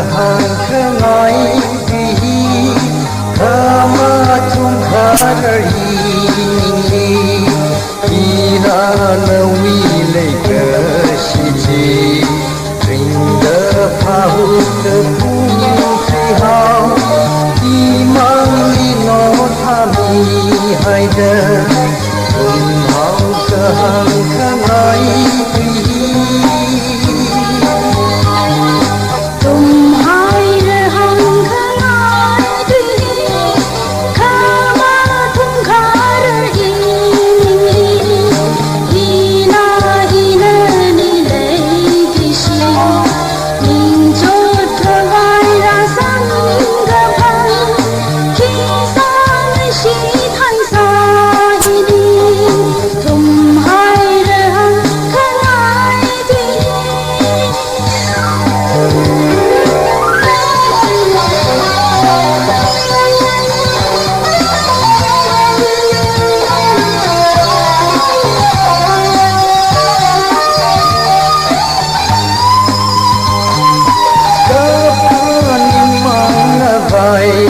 hàng khơ ngói vì khơ mơ chung khơ rì đi ra nâu mi lệ cờ xì chì rình đơ phao đơ cung phi hao đi mang đi nó tha mi hai đơ cùng hao cơ hàng khơ ngói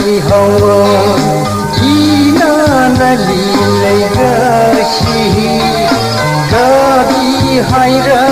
vì hồng chi na na li lệ gơ chi gơ đi hai ra